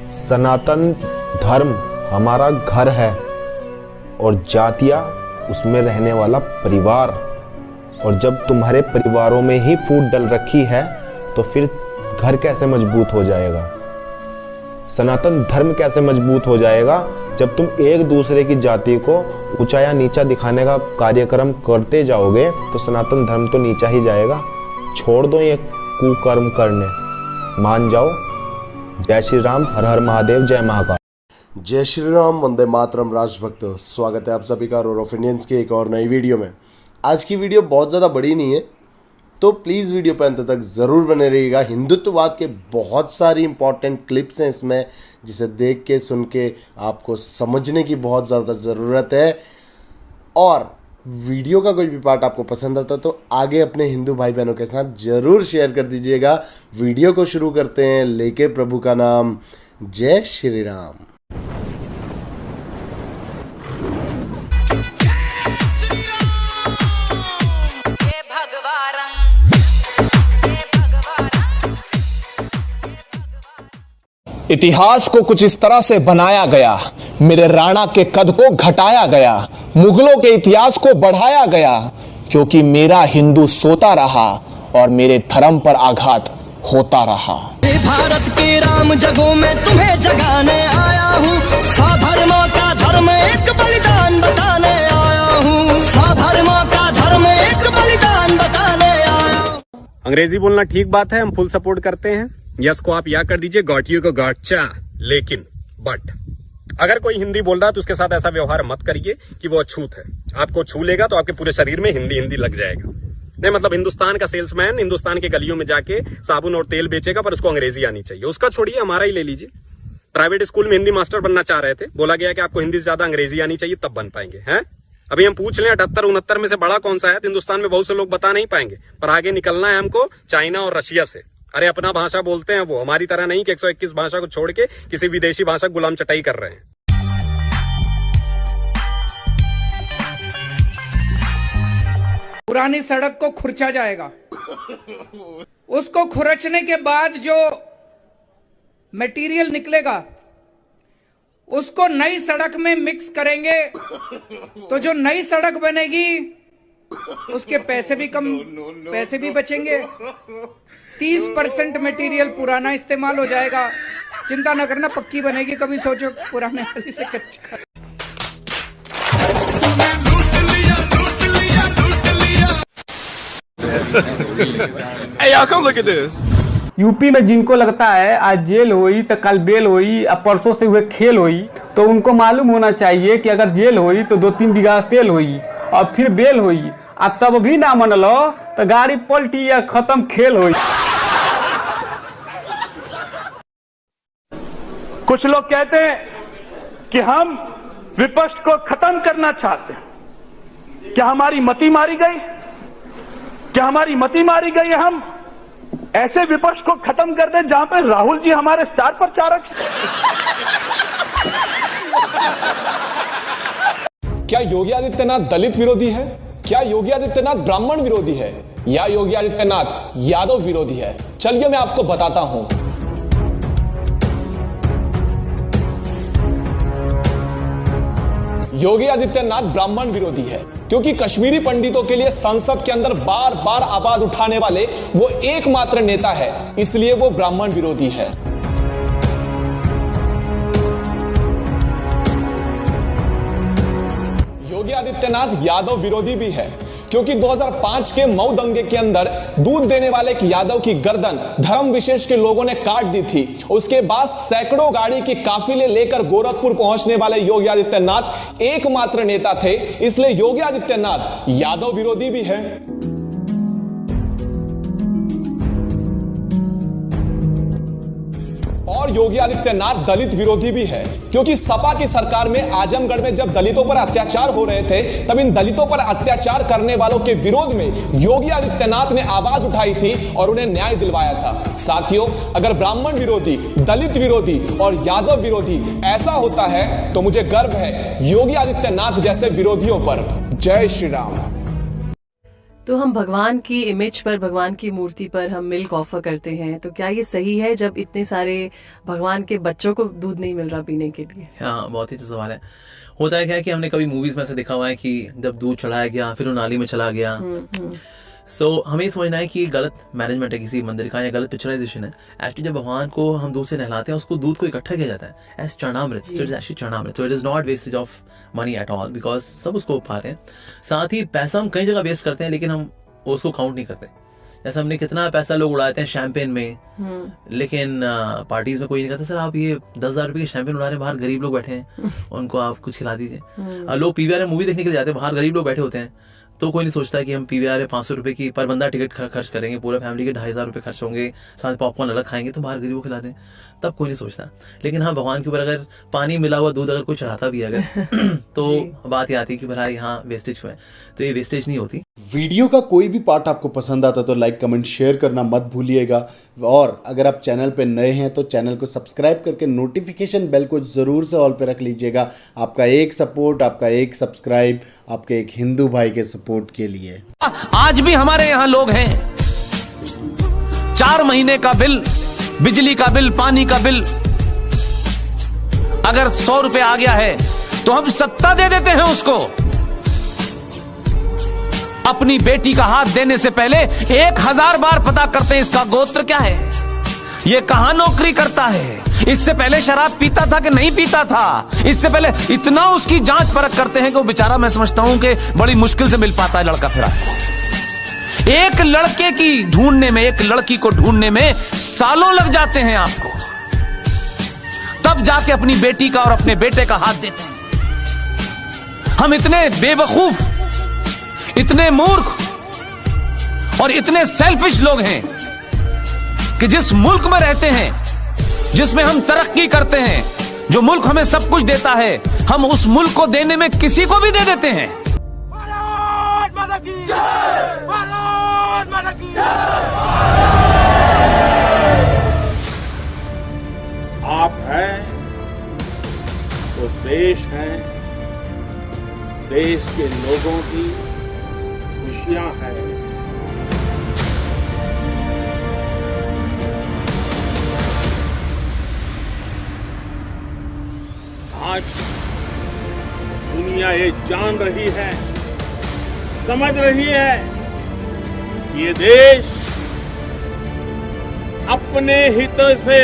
सनातन धर्म हमारा घर है और जातियाँ उसमें रहने वाला परिवार। और जब तुम्हारे परिवारों में ही फूट डल रखी है तो फिर घर कैसे मजबूत हो जाएगा? सनातन धर्म कैसे मजबूत हो जाएगा जब तुम एक दूसरे की जाति को ऊंचा या नीचा दिखाने का कार्यक्रम करते जाओगे? तो सनातन धर्म तो नीचा ही जाएगा। छोड़ दो ये कुकर्म करने, मान जाओ। जय श्री राम, हर हर महादेव, जय महाकाल। जय श्री राम, वंदे मातरम। राजभक्तों, स्वागत है आप सभी का रोर ऑफ इंडियंस की एक और नई वीडियो में। आज की वीडियो बहुत ज़्यादा बड़ी नहीं है, तो प्लीज़ वीडियो पर अंत तक ज़रूर बने रहिएगा। हिंदुत्ववाद के बहुत सारी इंपॉर्टेंट क्लिप्स हैं इसमें, जिसे देख के सुन के आपको समझने की बहुत ज़्यादा ज़रूरत है। और वीडियो का कोई भी पार्ट आपको पसंद आता तो आगे अपने हिंदू भाई बहनों के साथ ज़रूर शेयर कर दीजिएगा। वीडियो को शुरू करते हैं लेके प्रभु का नाम। जय श्री राम। इतिहास को कुछ इस तरह से बनाया गया, मेरे राणा के कद को घटाया गया, मुगलों के इतिहास को बढ़ाया गया, क्योंकि मेरा हिंदू सोता रहा और मेरे धर्म पर आघात होता रहा। भारत के राम जगों में तुम्हें जगाने आया हूँ, साधर्मों का धर्म एक बलिदान बताने आया हूँ, साधर्मों का धर्म एक बलिदान बताने आया हूँ। अंग्रेजी बोलना ठीक बात है, हम फुल सपोर्ट करते हैं। यस को आप या कर दीजिए, गॉट यू को गॉटचा। लेकिन बट अगर कोई हिंदी बोल रहा है तो उसके साथ ऐसा व्यवहार मत करिए कि वो अछूत है। आपको छू लेगा तो आपके पूरे शरीर में हिंदी हिंदी लग जाएगा। नहीं मतलब हिंदुस्तान का सेल्समैन हिंदुस्तान के गलियों में जाके साबुन और तेल बेचेगा, पर उसको अंग्रेजी आनी चाहिए। उसका छोड़िए, हमारा ही ले लीजिए। प्राइवेट स्कूल में हिंदी मास्टर बनना चाह रहे थे, बोला गया कि आपको हिंदी से ज्यादा अंग्रेजी आनी चाहिए, तब बन पाएंगे। हैं अभी हम पूछ लें 78-69 में से बड़ा कौन सा है, तो हिंदुस्तान में बहुत से लोग बता नहीं पाएंगे। पर आगे निकलना है हमको चाइना और रशिया से। अरे अपना भाषा बोलते हैं वो, हमारी तरह नहीं कि 121 भाषा को छोड़ के किसी विदेशी भाषा गुलाम चटाई कर रहे हैं। पुरानी सड़क को खुरचा जाएगा, उसको खुरचने के बाद जो मटेरियल निकलेगा उसको नई सड़क में मिक्स करेंगे, तो जो नई सड़क बनेगी उसके पैसे भी बचेंगे। 30% मटेरियल पुराना इस्तेमाल हो जाएगा। चिंता न करना, पक्की बनेगी। कभी सोचो पुराने वाली से कच्चा। Hey y'all, come look at this. UP में जिनको लगता है आज जेल होई तो कल बेल होई, अब परसों से हुए खेल होई, तो उनको मालूम होना चाहिए कि अगर जेल होई तो 2-3 बीघा सेल होई और फिर बेल होई, अब तब भी ना मन लो तो गाड़ी पलटी या खत्म खेल होई। कुछ लोग कहते हैं कि हम विपक्ष को खत्म करना चाहते हैं। क्या हमारी मति मारी गई? क्या हमारी मति मारी गई? हम ऐसे विपक्ष को खत्म कर दें जहां पर राहुल जी हमारे स्टार प्रचारक। क्या योगी आदित्यनाथ दलित विरोधी है? क्या योगी आदित्यनाथ ब्राह्मण विरोधी है? या योगी आदित्यनाथ यादव विरोधी है? चलिए मैं आपको बताता हूं। योगी आदित्यनाथ ब्राह्मण विरोधी है क्योंकि कश्मीरी पंडितों के लिए संसद के अंदर बार बार आवाज उठाने वाले वो एकमात्र नेता है, इसलिए वो ब्राह्मण विरोधी है। योगी आदित्यनाथ यादव विरोधी भी है क्योंकि 2005 के मऊ दंगे के अंदर दूध देने वाले एक यादव की गर्दन धर्म विशेष के लोगों ने काट दी थी। उसके बाद सैकड़ों गाड़ी की काफिले लेकर गोरखपुर पहुंचने वाले योगी आदित्यनाथ एकमात्र नेता थे, इसलिए योगी आदित्यनाथ यादव विरोधी भी है। और योगी आदित्यनाथ दलित विरोधी भी है क्योंकि सपा की सरकार में आजमगढ़ में जब दलितों पर अत्याचार हो रहे थे, तब इन दलितों पर अत्याचार करने वालों के विरोध में योगी आदित्यनाथ ने आवाज उठाई थी और उन्हें न्याय दिलवाया था। साथियों, अगर ब्राह्मण विरोधी, दलित विरोधी और यादव विरोधी ऐसा होता है तो मुझे गर्व है योगी आदित्यनाथ जैसे विरोधियों पर। जय श्री राम। तो हम भगवान की इमेज पर, भगवान की मूर्ति पर हम मिल्क ऑफर करते हैं, तो क्या ये सही है जब इतने सारे भगवान के बच्चों को दूध नहीं मिल रहा पीने के लिए? हाँ, बहुत ही अच्छा सवाल है। होता है क्या है कि हमने कभी मूवीज में से देखा हुआ है कि जब दूध चढ़ाया गया फिर वो नाली में चला गया। सो हमें समझना है कि ये गलत मैनेजमेंट है किसी मंदिर का, या गलत पिक्चराइजेशन है। एक्चुअली जब भगवान को हम दूध से नहलाते हैं, उसको दूध को इकट्ठा किया जाता है एज चरणामृत। So it is actually charanamrit. So it is not wastage of money at all, because सब उसको पा रहे हैं। साथ ही पैसा हम कई जगह वेस्ट करते हैं, लेकिन हम उसको काउंट नहीं करते। जैसे हमने कितना पैसा लोग उड़ाते हैं शैंपेन में, लेकिन पार्टीज में कोई नहीं कहता सर आप ये 10,000 रुपए की शैंपेन उड़ा रहे हैं, बाहर गरीब लोग बैठे हैं, उनको आप कुछ खिला दीजिए। लोग पीवीआर में मूवी देखने के लिए जाते हैं, बाहर गरीब लोग बैठे होते हैं, तो कोई नहीं सोचता कि हम पीवीआर में 500 रुपए की पर बंदा टिकट खर्च करेंगे, पूरे फैमिली के 2,500 रुपए खर्च होंगे, साथ पॉपकॉर्न अलग खाएंगे तो बाहर गरीबों को खिला दें, तब कोई नहीं सोचता। लेकिन हाँ, भगवान के ऊपर अगर पानी मिला हुआ दूध अगर कोई चढ़ाता भी है अगर तो बात ये आती है कि भला यहाँ वेस्टेज हुआ है, तो ये वेस्टेज नहीं होती। वीडियो का कोई भी पार्ट आपको पसंद आता तो लाइक कमेंट शेयर करना मत भूलिएगा, और अगर आप चैनल पे नए हैं तो चैनल को सब्सक्राइब करके नोटिफिकेशन बेल को जरूर से ऑल पे रख लीजिएगा। आपका एक सपोर्ट, आपका एक सब्सक्राइब, आपके एक हिंदू भाई के सपोर्ट के लिए। आज भी हमारे यहाँ लोग हैं 4 महीने का बिल, बिजली का बिल, पानी का बिल अगर 100 रुपए आ गया है तो हम सत्ता दे देते हैं उसको। अपनी बेटी का हाथ देने से पहले 1000 बार पता करते हैं इसका गोत्र क्या है, ये कहां नौकरी करता है, इससे पहले शराब पीता था कि नहीं पीता था, इससे पहले इतना उसकी जांच परख करते हैं कि वो बेचारा, मैं समझता हूं कि बड़ी मुश्किल से मिल पाता है लड़का फिरा। एक लड़के की ढूंढने में, एक लड़की को ढूंढने में सालों लग जाते हैं आपको, तब जाके अपनी बेटी का और अपने बेटे का हाथ देते हैं। हम इतने बेवकूफ, इतने मूर्ख और इतने सेल्फिश लोग हैं कि जिस मुल्क में रहते हैं, जिसमें हम तरक्की करते हैं, जो मुल्क हमें सब कुछ देता है, हम उस मुल्क को देने में किसी को भी दे देते हैं। आप हैं तो देश है, देश के लोगों की खुशियां हैं। आज दुनिया ये जान रही है, समझ रही है कि ये देश अपने हितों से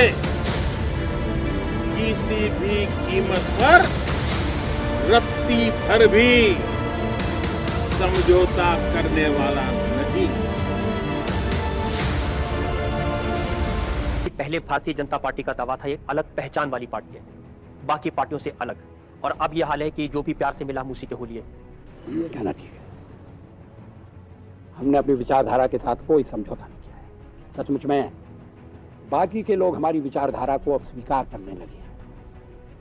किसी भी कीमत पर रत्ती भर भी समझौता करने वाला नहीं। पहले भारतीय जनता पार्टी का दावा था एक अलग पहचान वाली पार्टी है, बाकी पार्टियों से अलग, और अब यह हाल है कि जो भी प्यार से मिला हम उसी के हो लिए। ये कहना ठीक है, हमने अपनी विचारधारा के साथ कोई समझौता नहीं किया है। सचमुच में बाकी के लोग हमारी विचारधारा को अब स्वीकार करने लगे हैं।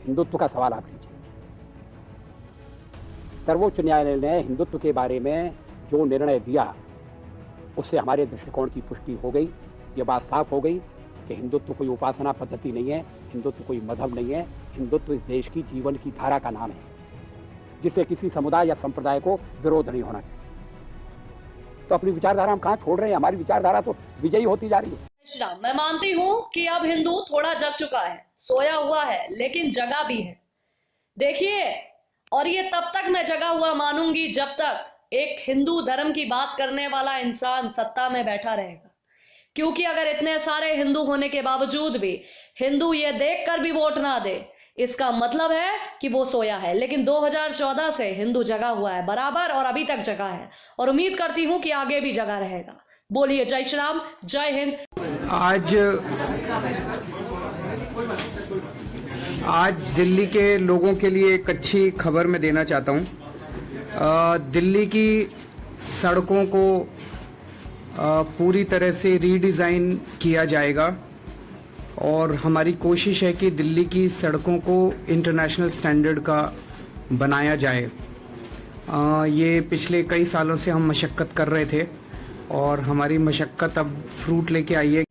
हिंदुत्व का सवाल आप लीजिए, सर्वोच्च न्यायालय ने हिंदुत्व के बारे में जो निर्णय दिया उससे हमारे दृष्टिकोण की पुष्टि हो गई। ये बात साफ हो गई कि हिंदुत्व कोई उपासना पद्धति नहीं है, हिंदुत्व कोई मजहब नहीं है, हिंदुत्व इस देश की जीवन की धारा का नाम है, जिससे किसी समुदाय या संप्रदाय को विरोध नहीं होना चाहिए। तो अपनी विचारधारा हम कहाँ छोड़ रहे हैं? हमारी विचारधारा तो विजयी होती जा रही है। मैं मानती हूँ कि अब हिंदू थोड़ा जग चुका है, सोया हुआ है, लेकिन जगा भी है। देखिए, और ये तब तक मैं जगा हुआ मानूंगी जब तक एक हिंदू धर्म की बात करने वाला इंसान सत्ता में बैठा रहेगा। क्योंकि अगर इतने सारे हिंदू होने के बावजूद भी हिंदू ये देखकर भी वोट ना दे, इसका मतलब है कि वो सोया है। लेकिन 2014 से हिंदू जगा हुआ है बराबर, और अभी तक जगा है, और उम्मीद करती हूं कि आगे भी जगा रहेगा। बोलिए जय श्री राम, जय हिंद। आज दिल्ली के लोगों के लिए एक अच्छी खबर मैं देना चाहता हूं। दिल्ली की सड़कों को पूरी तरह से रीडिज़ाइन किया जाएगा, और हमारी कोशिश है कि दिल्ली की सड़कों को इंटरनेशनल स्टैंडर्ड का बनाया जाए। ये पिछले कई सालों से हम मशक्क़त कर रहे थे, और हमारी मशक्क़त अब फ्रूट लेके आई है।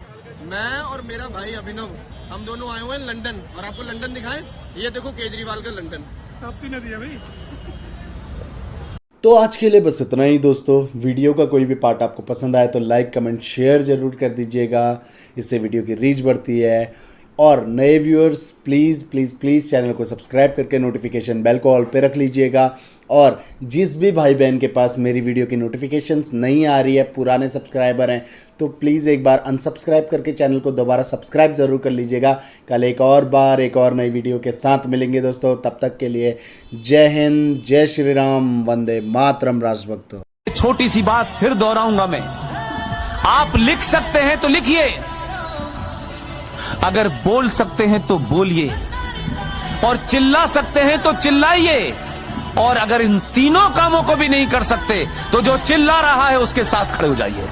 मैं और मेरा भाई अभिनव, हम दोनों आए हुए हैं लंदन, और आपको लंदन दिखाएं? ये देखो केजरीवाल का लंदन। ताप्ती नदी है भाई। तो आज के लिए बस इतना ही दोस्तों। वीडियो का कोई भी पार्ट आपको पसंद आए तो लाइक कमेंट शेयर ज़रूर कर दीजिएगा, इससे वीडियो की रीच बढ़ती है। और नए viewers please please please channel को सब्सक्राइब करके नोटिफिकेशन बेल को ऑल पे रख लीजिएगा। और जिस भी भाई बहन के पास मेरी वीडियो की नोटिफिकेशंस नहीं आ रही है, पुराने सब्सक्राइबर हैं, तो प्लीज़ एक बार अनसब्सक्राइब करके चैनल को दोबारा सब्सक्राइब ज़रूर कर लीजिएगा। कल एक और बार एक और नई वीडियो के साथ मिलेंगे दोस्तों। तब तक के लिए जय हिंद, जय श्री राम, वंदे मातरम राजभक्तों। छोटी सी बात फिर दोहराऊंगा मैं, आप लिख सकते हैं तो लिखिए, अगर बोल सकते हैं तो बोलिए, और चिल्ला सकते हैं तो चिल्लाइए, और अगर इन तीनों कामों को भी नहीं कर सकते तो जो चिल्ला रहा है उसके साथ खड़े हो जाइए।